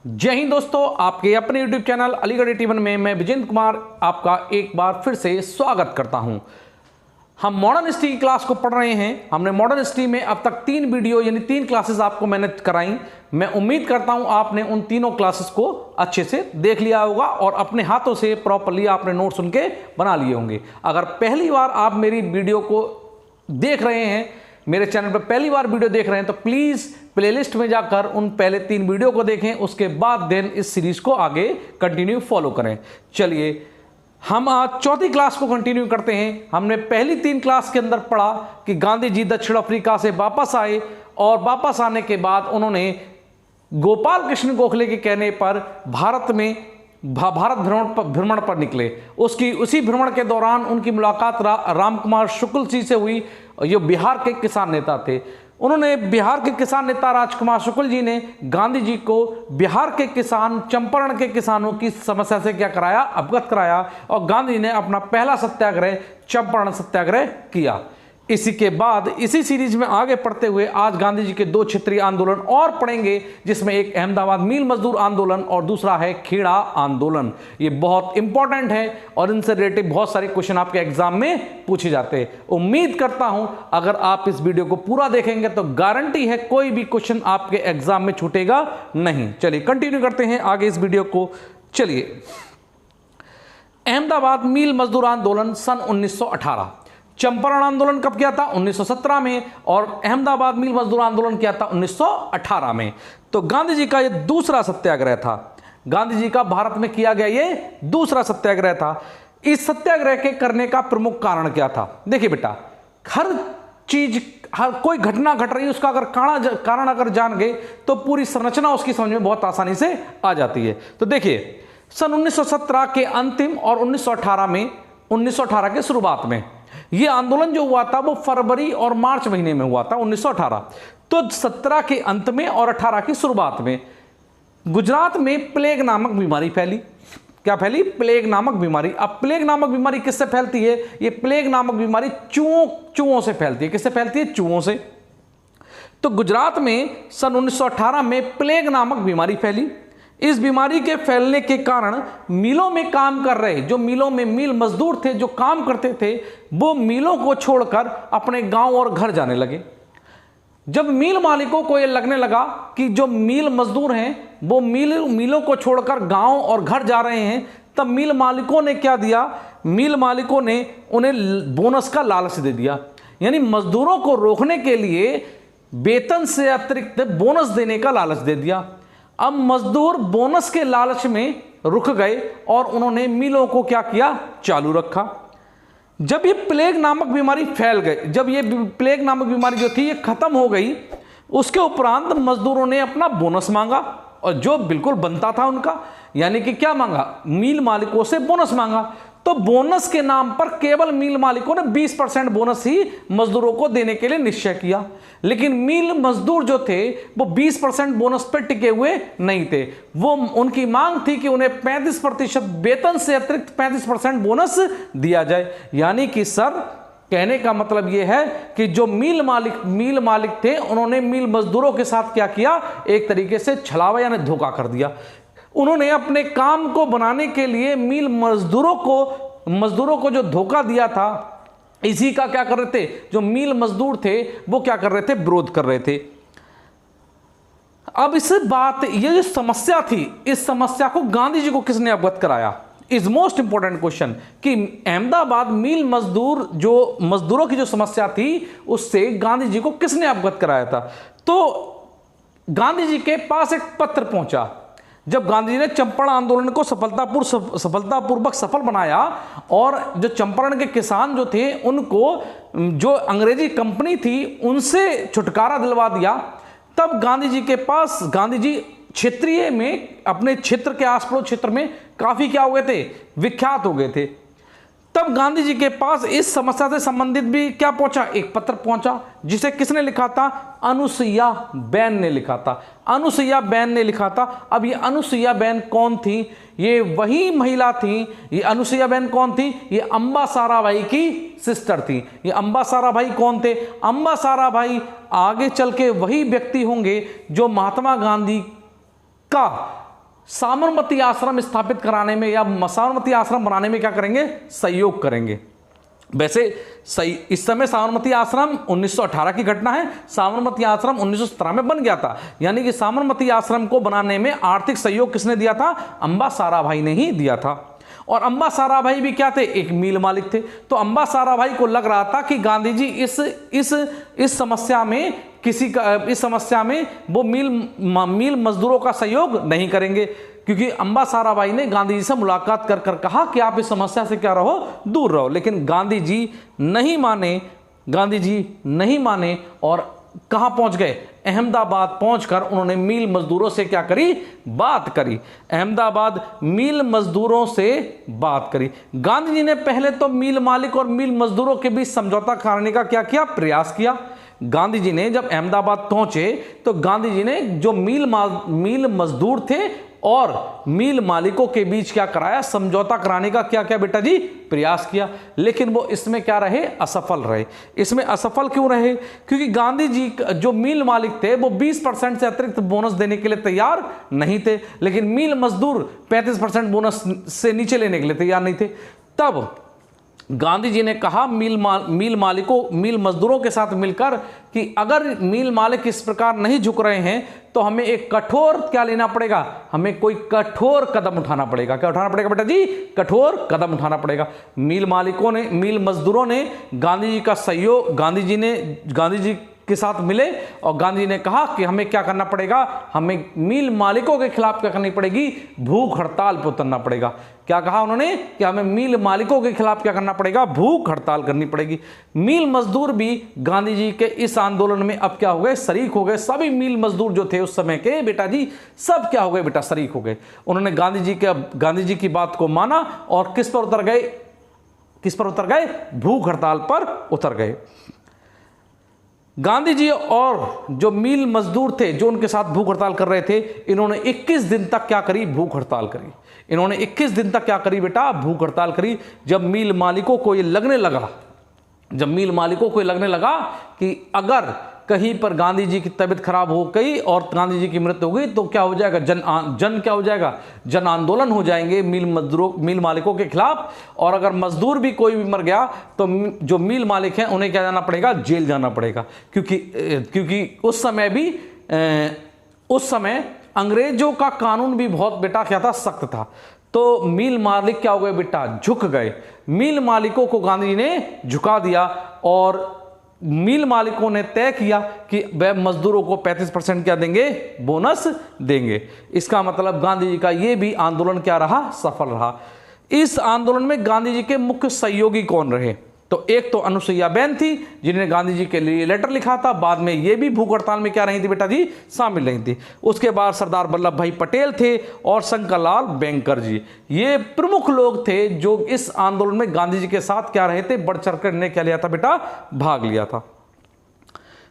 जय हिंद दोस्तों, आपके अपने यूट्यूब चैनल अलीगढ़ 81 में मैं विजेंद्र कुमार आपका एक बार फिर से स्वागत करता हूं। हम मॉडर्न हिस्ट्री की क्लास को पढ़ रहे हैं। हमने मॉडर्न हिस्ट्री में अब तक 3 वीडियो यानी 3 क्लासेस आपको मैंने कराई। मैं उम्मीद करता हूं आपने उन तीनों क्लासेस को अच्छे से देख लिया होगा और अपने हाथों से प्रॉपरली आपने नोट्स उनके बना लिए होंगे। अगर पहली बार आप मेरी वीडियो को देख रहे हैं, मेरे चैनल पर पहली बार वीडियो देख रहे हैं, तो प्लीज़ प्लेलिस्ट में जाकर उन पहले 3 वीडियो को देखें, उसके बाद देन इस सीरीज को आगे कंटिन्यू फॉलो करें। चलिए हम आज चौथी क्लास को कंटिन्यू करते हैं। हमने पहली 3 क्लास के अंदर पढ़ा कि गांधी जी दक्षिण अफ्रीका से वापस आए और वापस आने के बाद उन्होंने गोपाल कृष्ण गोखले के कहने पर भारत भ्रमण पर निकले। उसी भ्रमण के दौरान उनकी मुलाकात रामकुमार शुक्ल जी से हुई। ये बिहार के किसान नेता थे। उन्होंने बिहार के किसान नेता राजकुमार शुक्ल जी ने गांधी जी को बिहार के किसान, चंपारण के किसानों की समस्या से क्या कराया, अवगत कराया और गांधी जी ने अपना पहला सत्याग्रह चंपारण सत्याग्रह किया। इसी के बाद इसी सीरीज में आगे पढ़ते हुए आज गांधी जी के 2 क्षेत्रीय आंदोलन और पढ़ेंगे, जिसमें एक अहमदाबाद मील मजदूर आंदोलन और दूसरा है खेड़ा आंदोलन। ये बहुत इंपॉर्टेंट है और इनसे रिलेटेड बहुत सारे क्वेश्चन आपके एग्जाम में पूछे जाते हैं। उम्मीद करता हूं अगर आप इस वीडियो को पूरा देखेंगे तो गारंटी है कोई भी क्वेश्चन आपके एग्जाम में छूटेगा नहीं। चलिए कंटिन्यू करते हैं आगे इस वीडियो को। चलिए, अहमदाबाद मील मजदूर आंदोलन सन 1918। चंपारण आंदोलन कब किया था? 1917 में। और अहमदाबाद मील मजदूर आंदोलन किया था 1918 में। तो गांधी जी का यह दूसरा सत्याग्रह था। गांधी जी का भारत में किया गया ये दूसरा सत्याग्रह था। इस सत्याग्रह के करने का प्रमुख कारण क्या था? देखिए बेटा, हर कोई घटना घट रही है, उसका अगर कारण अगर जान गए तो पूरी संरचना उसकी समझ में बहुत आसानी से आ जाती है। तो देखिए, सन 1917 के अंतिम और 1918 के शुरुआत में यह आंदोलन जो हुआ था वो फरवरी और मार्च महीने में हुआ था 1918। तो 17 के अंत में और 18 की शुरुआत में गुजरात में प्लेग नामक बीमारी फैली। क्या फैली? प्लेग नामक बीमारी। अब प्लेग नामक बीमारी किससे फैलती है? ये प्लेग नामक बीमारी चूहों से फैलती है। किससे फैलती है? चूहों से। तो गुजरात में सन 1918 में प्लेग नामक बीमारी फैली। इस बीमारी के फैलने के कारण मिलों में काम कर रहे, जो मिलों में मील मजदूर थे जो काम करते थे, वो मिलों को छोड़कर अपने गांव और घर जाने लगे। जब मिल मालिकों को यह लगने लगा कि जो मिल मजदूर हैं वो मिलों को छोड़कर गांव और घर जा रहे हैं, तब मिल मालिकों ने क्या दिया? मिल मालिकों ने उन्हें बोनस का लालच दे दिया। यानी मजदूरों को रोकने के लिए वेतन से अतिरिक्त बोनस देने का लालच दे दिया। अब मजदूर बोनस के लालच में रुक गए और उन्होंने मिलों को क्या किया? चालू रखा। जब ये प्लेग नामक बीमारी फैल गई, जब ये प्लेग नामक बीमारी जो थी ये खत्म हो गई, उसके उपरांत मजदूरों ने अपना बोनस मांगा और जो बिल्कुल बनता था उनका, यानी कि क्या मांगा? मिल मालिकों से बोनस मांगा। तो बोनस के नाम पर केवल मिल मालिकों ने 20% बोनस ही मजदूरों को देने के लिए निश्चय किया। लेकिन मिल मजदूर जो थे वो 20% बोनस पर टिके हुए नहीं थे। वो उनकी मांग थी कि उन्हें 35% वेतन से अतिरिक्त 35% बोनस दिया जाए। यानी कि सर, कहने का मतलब यह है कि जो मिल मालिक थे उन्होंने मिल मजदूरों के साथ क्या किया? एक तरीके से छलावा यानी धोखा कर दिया। उन्होंने अपने काम को बनाने के लिए मिल मजदूरों को जो धोखा दिया था, इसी का क्या कर रहे थे? जो मिल मजदूर थे वो क्या कर रहे थे? विरोध कर रहे थे। अब ये जो समस्या थी, इस समस्या को गांधी जी को किसने अवगत कराया? इज मोस्ट इंपॉर्टेंट क्वेश्चन कि अहमदाबाद मिल मजदूरों की जो समस्या थी उससे गांधी जी को किसने अवगत कराया था? तो गांधी जी के पास एक पत्र पहुंचा। जब गांधी जी ने चंपारण आंदोलन को सफलतापूर्वक सफल बनाया और जो चंपारण के किसान जो थे उनको जो अंग्रेजी कंपनी थी उनसे छुटकारा दिलवा दिया, तब गांधी जी क्षेत्रीय में, अपने क्षेत्र के आस पड़ोस क्षेत्र में काफी क्या हो गए थे? विख्यात हो गए थे। तब गांधी जी के पास इस समस्या से संबंधित भी क्या पहुंचा? एक पत्र पहुंचा, जिसे किसने लिखा था? अनुसुईया बेन ने लिखा था। अनुसुईया बेन ने लिखा था। अब ये अनुसुईया बेन कौन थी? ये वही महिला थी। ये अनुसुईया बेन कौन थी? ये अंबा साराभाई की सिस्टर थी। ये अंबा साराभाई कौन थे? अंबा साराभाई आगे चल के वही व्यक्ति होंगे जो महात्मा गांधी का साबरमती आश्रम स्थापित कराने में या साबरमती आश्रम बनाने में क्या करेंगे, सहयोग करेंगे। वैसे सही इस समय साबरमती आश्रम 1918 की घटना है, साबरमती आश्रम 1917 में बन गया था, यानी कि साबरमती आश्रम को बनाने में आर्थिक सहयोग किसने दिया था, अंबा साराभाई ने ही दिया था। और अंबा साराभाई भी क्या थे, एक मिल मालिक थे। तो अंबा साराभाई को लग रहा था कि गांधी जी इस समस्या में इस समस्या में वो मिल मजदूरों का सहयोग नहीं करेंगे, क्योंकि अंबा साराभाई ने गांधी जी से मुलाकात कर कर कहा कि आप इस समस्या से क्या रहो, दूर रहो। लेकिन गांधी जी नहीं माने और कहां पहुंच गए, अहमदाबाद पहुंचकर उन्होंने मिल मजदूरों से क्या करी, बात करी। अहमदाबाद मिल मजदूरों से बात करी। गांधी जी ने पहले तो मिल मालिक और मिल मजदूरों के बीच समझौता करने का क्या किया, प्रयास किया। गांधी जी ने जब अहमदाबाद पहुंचे तो गांधी जी ने जो मिल मजदूर थे और मिल मालिकों के बीच क्या कराया, समझौता कराने का क्या क्या बेटा जी, प्रयास किया। लेकिन वो इसमें क्या रहे, असफल रहे। इसमें असफल क्यों रहे, क्योंकि गांधी जी जो मिल मालिक थे वो 20% से अतिरिक्त बोनस देने के लिए तैयार नहीं थे, लेकिन मिल मजदूर 35% बोनस से नीचे लेने के लिए तैयार नहीं थे। तब गांधी जी ने कहा मिल मजदूरों के साथ मिलकर कि अगर मिल मालिक इस प्रकार नहीं झुक रहे हैं तो हमें एक कठोर क्या लेना पड़ेगा, हमें कोई कठोर कदम उठाना पड़ेगा। क्या उठाना पड़ेगा बेटा जी, कठोर कदम उठाना पड़ेगा। मिल मजदूरों ने गांधी जी का सहयोग, गांधी जी के साथ मिले और गांधी जी ने कहा कि हमें क्या करना पड़ेगा, हमें मिल मालिकों के खिलाफ क्या करनी पड़ेगी, भूख हड़ताल पर उतरना पड़ेगा। क्या कहा उन्होंने कि हमें मिल मालिकों के खिलाफ क्या करना पड़ेगा, भूख हड़ताल करनी पड़ेगी। मिल मजदूर भी गांधी जी के इस आंदोलन में अब क्या हो गए, शरीक हो गए। सभी मिल मजदूर जो थे उस समय के बेटा जी, सब क्या हो गए बेटा, शरीक हो गए। उन्होंने गांधी जी की बात को माना और किस पर उतर गए, भूख हड़ताल पर उतर गए। गांधी जी और जो मिल मजदूर थे जो उनके साथ भूख हड़ताल कर रहे थे, इन्होंने 21 दिन तक क्या करी, भूख हड़ताल करी। इन्होंने 21 दिन तक क्या करी बेटा, भूख हड़ताल करी। जब मिल मालिकों को ये लगने लगा कि अगर कहीं पर गांधी जी की तबीयत खराब हो गई और गांधी जी की मृत्यु हो गई तो क्या हो जाएगा, जन आंदोलन हो जाएंगे मिल मालिकों के खिलाफ। और अगर मजदूर भी कोई भी मर गया तो जो मिल मालिक हैं उन्हें क्या जाना पड़ेगा, जेल जाना पड़ेगा। क्योंकि उस समय अंग्रेजों का कानून भी बहुत बेटा क्या था, सख्त था। तो मिल मालिक क्या हो गए बेटा, झुक गए। मिल मालिकों को गांधी जी ने झुका दिया और मिल मालिकों ने तय किया कि वह मजदूरों को 35% क्या देंगे, बोनस देंगे। इसका मतलब गांधी जी का यह भी आंदोलन क्या रहा, सफल रहा। इस आंदोलन में गांधी जी के मुख्य सहयोगी कौन रहे, तो एक तो अनुसुईया बेन थी जिन्होंने गांधी जी के लिए लेटर लिखा था। बाद में ये भी भूख हड़ताल में क्या रही थी बेटा जी, शामिल नहीं थी। उसके बाद सरदार वल्लभ भाई पटेल थे और शंकर लाल बैंकर जी, ये प्रमुख लोग थे जो इस आंदोलन में गांधी जी के साथ क्या रहे थे, बढ़ चढ़ कर ने क्या लिया था बेटा, भाग लिया था।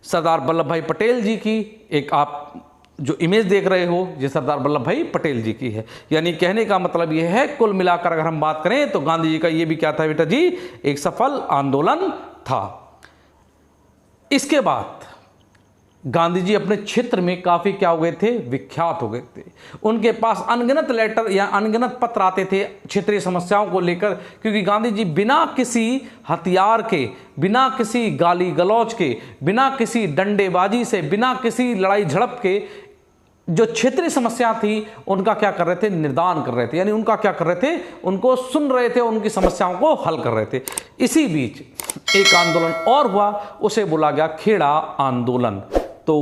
सरदार वल्लभ भाई पटेल जी की एक आप जो इमेज देख रहे हो ये सरदार वल्लभ भाई पटेल जी की है। यानी कहने का मतलब यह है, कुल मिलाकर अगर हम बात करें तो गांधी जी का ये भी क्या था बेटा जी, एक सफल आंदोलन था। इसके बाद गांधी जी अपने क्षेत्र में काफी क्या हो गए थे, विख्यात हो गए थे। उनके पास अनगिनत लेटर या अनगिनत पत्र आते थे क्षेत्रीय समस्याओं को लेकर, क्योंकि गांधी जी बिना किसी हथियार के, बिना किसी गाली गलौज के, बिना किसी डंडेबाजी से, बिना किसी लड़ाई झड़प के जो क्षेत्रीय समस्या थी उनका क्या कर रहे थे, निदान कर रहे थे। यानी उनका क्या कर रहे थे, उनको सुन रहे थे, उनकी समस्याओं को हल कर रहे थे। इसी बीच एक आंदोलन और हुआ, उसे बोला गया खेड़ा आंदोलन। तो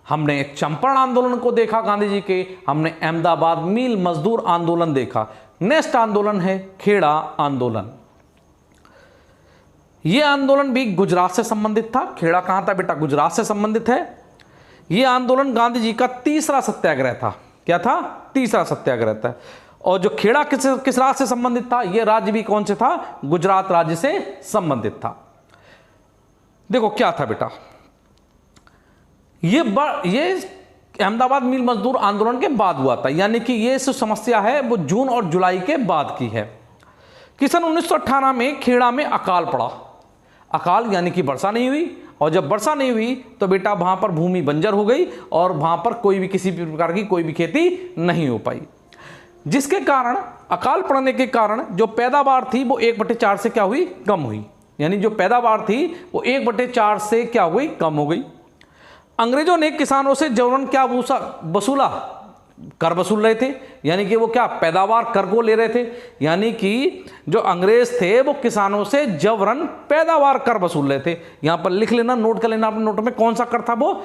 हमने एक चंपारण आंदोलन को देखा गांधी जी के, हमने अहमदाबाद मिल मजदूर आंदोलन देखा। नेक्स्ट आंदोलन है खेड़ा आंदोलन। यह आंदोलन भी गुजरात से संबंधित था। खेड़ा कहां था बेटा, गुजरात से संबंधित है। यह आंदोलन गांधी जी का तीसरा सत्याग्रह था। क्या था, तीसरा सत्याग्रह था। और जो खेड़ा किस राज्य से संबंधित था, यह राज्य भी कौन से था, गुजरात राज्य से संबंधित था। देखो क्या था बेटा, ये अहमदाबाद मिल मजदूर आंदोलन के बाद हुआ था। यानी कि ये जो समस्या है वो जून और जुलाई के बाद की है कि सन 1918 में खेड़ा में अकाल पड़ा। अकाल यानी कि वर्षा नहीं हुई, और जब वर्षा नहीं हुई तो बेटा वहां पर भूमि बंजर हो गई और वहां पर कोई भी किसी भी प्रकार की कोई भी खेती नहीं हो पाई। जिसके कारण अकाल पड़ने के कारण जो पैदावार थी वो 1/4 से क्या हुई, कम हुई। यानी जो पैदावार थी वो 1/4 से क्या हुई, कम हो गई। अंग्रेजों ने किसानों से जबरन क्या वसूला, कर वसूल रहे थे। यानी कि वो क्या पैदावार कर को ले रहे थे। यानी कि जो अंग्रेज थे वो किसानों से जबरन पैदावार कर वसूल रहे थे। यहां पर लिख लेना, नोट कर लेना अपने नोट में, कौन सा कर था, वो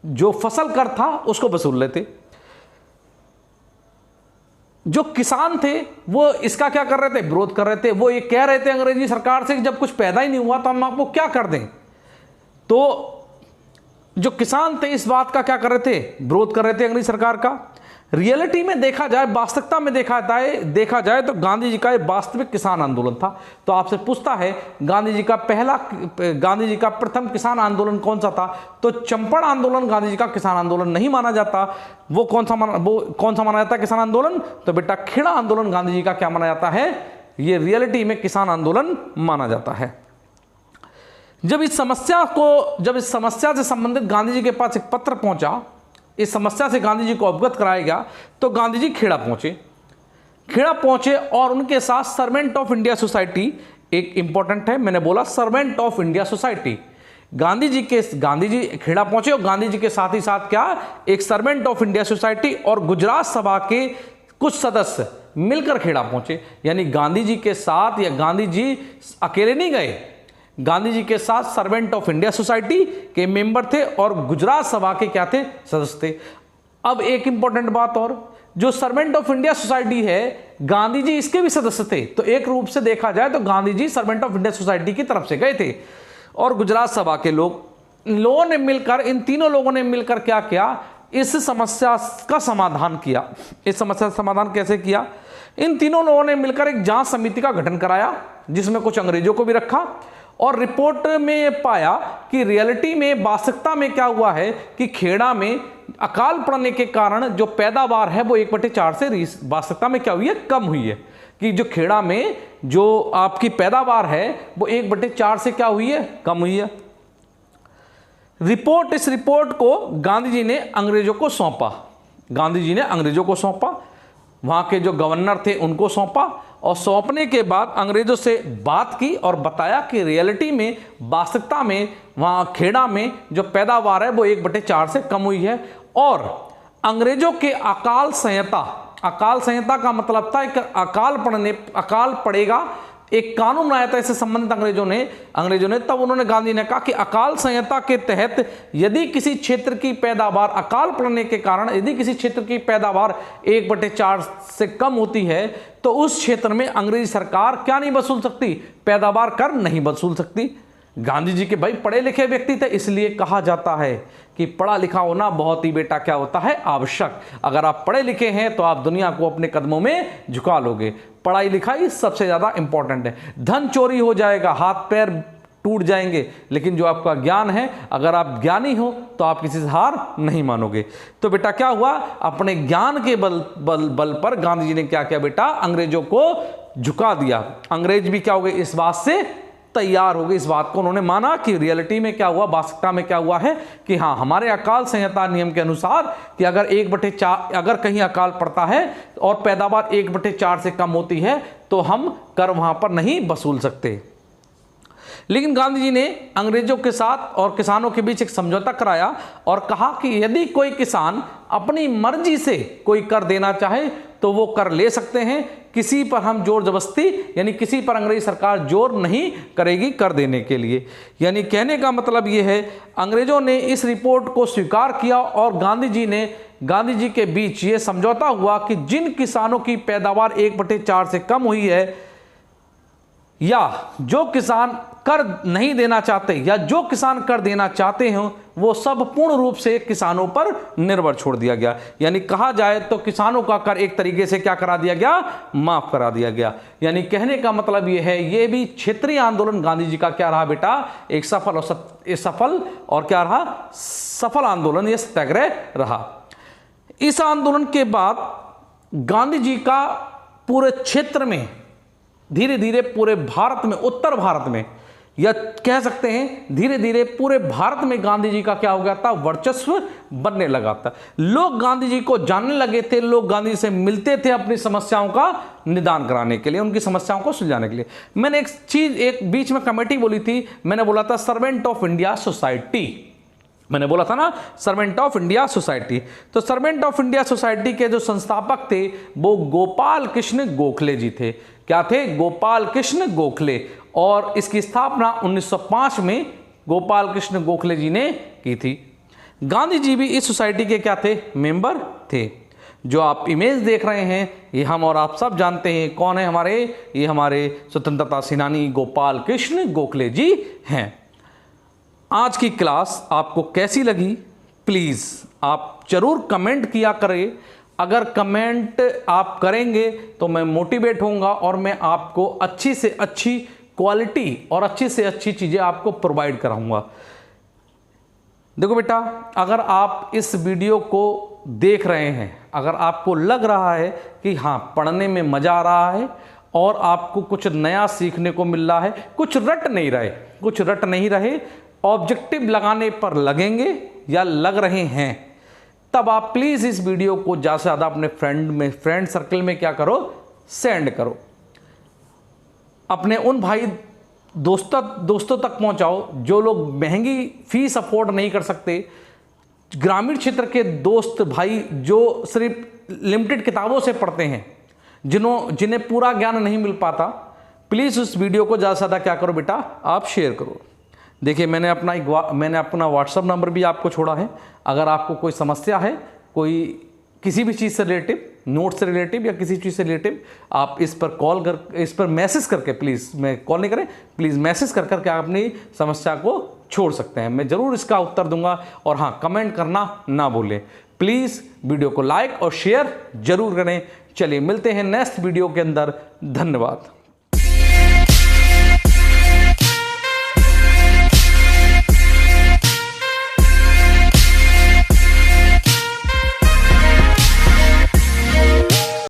जो फसल कर था उसको वसूल रहे थे। जो किसान थे वो इसका क्या कर रहे थे, विरोध कर रहे थे। वो ये कह रहे थे अंग्रेजी सरकार से कि जब कुछ पैदा ही नहीं हुआ तो हम आपको क्या कर दें। तो जो किसान थे इस बात का क्या कर रहे थे, विरोध कर रहे थे अंग्रेजी सरकार का। रियलिटी में देखा जाए, वास्तविकता में देखा जाए तो गांधी जी का एक वास्तविक किसान आंदोलन था। तो आपसे पूछता है गांधी जी का प्रथम किसान आंदोलन कौन सा था, तो चंपारण आंदोलन गांधी जी का किसान आंदोलन नहीं माना जाता। वो कौन सा माना जाता है किसान आंदोलन, तो बेटा खेड़ा आंदोलन गांधी जी का क्या माना जाता है, ये रियलिटी में किसान आंदोलन माना जाता है। जब इस समस्या से संबंधित गांधी जी के पास एक पत्र पहुंचा, इस समस्या से गांधी जी को अवगत कराया गया, तो गांधी जी खेड़ा पहुंचे और उनके साथ सर्वेंट ऑफ इंडिया सोसाइटी, एक इंपॉर्टेंट है, मैंने बोला servant of India society, Gandhi ji Kheda पहुंचे और गांधी जी के साथ ही साथ क्या, एक सर्वेंट ऑफ इंडिया सोसाइटी और गुजरात सभा के कुछ सदस्य मिलकर खेड़ा पहुंचे। यानी गांधी जी के साथ, या गांधी जी अकेले नहीं गए, गांधी जी के साथ सर्वेंट ऑफ इंडिया सोसाइटी के मेंबर थे और गुजरात सभा के क्या थे, सदस्य थे। अब एक इंपॉर्टेंट बात और, जो सर्वेंट ऑफ इंडिया सोसाइटी है, गांधी जी इसके भी सदस्य थे। तो एक रूप से देखा जाए तो Gandhi ji servant of India society की तरफ से गए थे और गुजरात सभा के लोगों ने मिलकर, इन तीनों लोगों ने मिलकर क्या किया, इस समस्या का समाधान किया। इस समस्या का समाधान कैसे किया, इन तीनों लोगों ने मिलकर एक जांच समिति का गठन कराया, जिसमें कुछ अंग्रेजों को भी रखा, और रिपोर्ट में पाया कि रियलिटी में, वास्तविकता में क्या हुआ है कि खेड़ा में अकाल पड़ने के कारण जो पैदावार है वो 1/4 से वास्तविकता में क्या हुई है, कम हुई है। कि जो खेड़ा में जो आपकी पैदावार है वो 1/4 से क्या हुई है, कम हुई है। इस रिपोर्ट को गांधी जी ने अंग्रेजों को सौंपा, वहां के जो गवर्नर थे उनको सौंपा, और सौंपने के बाद अंग्रेजों से बात की और बताया कि रियलिटी में, वास्तविकता में वहां खेड़ा में जो पैदावार है वो 1/4 से कम हुई है। और अंग्रेजों के अकाल संहिता का मतलब था कि अकाल पड़ेगा, एक कानून आया था इससे संबंधित अंग्रेजों ने तब उन्होंने, गांधी ने कहा कि अकाल संहिता के तहत यदि किसी क्षेत्र की पैदावार अकाल पड़ने के कारण, यदि किसी क्षेत्र की पैदावार 1/4 से कम होती है तो उस क्षेत्र में अंग्रेजी सरकार क्या नहीं वसूल सकती, पैदावार कर नहीं वसूल सकती। गांधी जी के भाई पढ़े लिखे व्यक्ति थे, इसलिए कहा जाता है कि पढ़ा लिखा होना बहुत ही बेटा क्या होता है, आवश्यक। अगर आप पढ़े लिखे हैं तो आप दुनिया को अपने कदमों में झुका लोगे। पढ़ाई लिखाई सबसे ज्यादा इंपॉर्टेंट है। धन चोरी हो जाएगा, हाथ पैर टूट जाएंगे, लेकिन जो आपका ज्ञान है, अगर आप ज्ञानी हो तो आप किसी से हार नहीं मानोगे। तो बेटा क्या हुआ, अपने ज्ञान के बल पर गांधी जी ने क्या किया बेटा, अंग्रेजों को झुका दिया। अंग्रेज भी क्या हो गए, इस बात से तैयार हो गए, इस बात को उन्होंने माना कि रियलिटी में क्या हुआ, वास्तविकता में क्या हुआ है कि हाँ, हमारे अकाल संहिता नियम के अनुसार कि अगर 1/4, अगर कहीं अकाल पड़ता है और पैदावार 1/4 से कम होती है तो हम कर वहां पर नहीं वसूल सकते। लेकिन गांधी जी ने अंग्रेजों के साथ और किसानों के बीच एक समझौता कराया और कहा कि यदि कोई किसान अपनी मर्जी से कोई कर देना चाहे तो वो कर ले सकते हैं, किसी पर हम जोर जबरदस्ती, यानी किसी पर अंग्रेजी सरकार जोर नहीं करेगी कर देने के लिए। यानी कहने का मतलब ये है, अंग्रेजों ने इस रिपोर्ट को स्वीकार किया और गांधी जी के बीच ये समझौता हुआ कि जिन किसानों की पैदावार 1/4 से कम हुई है, या जो किसान कर नहीं देना चाहते, या जो किसान कर देना चाहते हो, वो सब पूर्ण रूप से किसानों पर निर्भर छोड़ दिया गया। यानी कहा जाए तो किसानों का कर एक तरीके से क्या करा दिया गया, माफ करा दिया गया। यानी कहने का मतलब ये है, ये भी क्षेत्रीय आंदोलन गांधी जी का क्या रहा बेटा, एक सफल और क्या रहा, सफल आंदोलन, ये सत्याग्रह रहा। इस आंदोलन के बाद गांधी जी का पूरे क्षेत्र में धीरे धीरे पूरे भारत में, उत्तर भारत में या कह सकते हैं धीरे धीरे पूरे भारत में गांधी जी का क्या हो गया था, वर्चस्व बनने लगा था। लोग गांधी जी को जानने लगे थे, लोग गांधी जी से मिलते थे अपनी समस्याओं का निदान कराने के लिए, उनकी समस्याओं को सुलझाने के लिए। मैंने एक बीच में कमेटी बोली थी, मैंने बोला था सर्वेंट ऑफ इंडिया सोसाइटी, मैंने बोला था ना सर्वेंट ऑफ इंडिया सोसाइटी। तो सर्वेंट ऑफ इंडिया सोसाइटी के जो संस्थापक थे वो गोपाल कृष्ण गोखले जी थे। क्या थे? गोपाल कृष्ण गोखले। और इसकी स्थापना 1905 में गोपाल कृष्ण गोखले जी ने की थी। गांधी जी भी इस सोसाइटी के क्या थे? मेंबर थे। जो आप इमेज देख रहे हैं ये हम और आप सब जानते हैं कौन है हमारे, ये हमारे स्वतंत्रता सेनानी गोपाल कृष्ण गोखले जी हैं। आज की क्लास आपको कैसी लगी प्लीज़ आप जरूर कमेंट किया करें। अगर कमेंट आप करेंगे तो मैं मोटिवेट होऊंगा और मैं आपको अच्छी से अच्छी क्वालिटी और अच्छी से अच्छी चीज़ें आपको प्रोवाइड कराऊंगा। देखो बेटा, अगर आप इस वीडियो को देख रहे हैं, अगर आपको लग रहा है कि हाँ पढ़ने में मज़ा आ रहा है और आपको कुछ नया सीखने को मिल रहा है, कुछ रट नहीं रहे, ऑब्जेक्टिव लगाने पर लगेंगे या लग रहे हैं, तब आप प्लीज़ इस वीडियो को ज़्यादा से ज़्यादा अपने फ्रेंड सर्कल में क्या करो, सेंड करो। अपने उन भाई दोस्तों तक पहुंचाओ जो लोग महंगी फीस अफोर्ड नहीं कर सकते, ग्रामीण क्षेत्र के दोस्त भाई जो सिर्फ लिमिटेड किताबों से पढ़ते हैं, जिन्हें पूरा ज्ञान नहीं मिल पाता। प्लीज़ उस वीडियो को ज़्यादा से ज़्यादा क्या करो बेटा, आप शेयर करो। देखिए मैंने अपना व्हाट्सअप नंबर भी आपको छोड़ा है। अगर आपको कोई समस्या है, कोई किसी भी चीज़ से रिलेटिव, नोट से रिलेटिव या किसी चीज़ से रिलेटिव, आप इस पर मैसेज करके, प्लीज़ मैं कॉल नहीं करें, प्लीज़ मैसेज कर करके आप अपनी समस्या को छोड़ सकते हैं। मैं ज़रूर इसका उत्तर दूंगा। और हाँ, कमेंट करना ना भूलें। प्लीज़ वीडियो को लाइक और शेयर जरूर करें। चलिए मिलते हैं नेक्स्ट वीडियो के अंदर। धन्यवाद।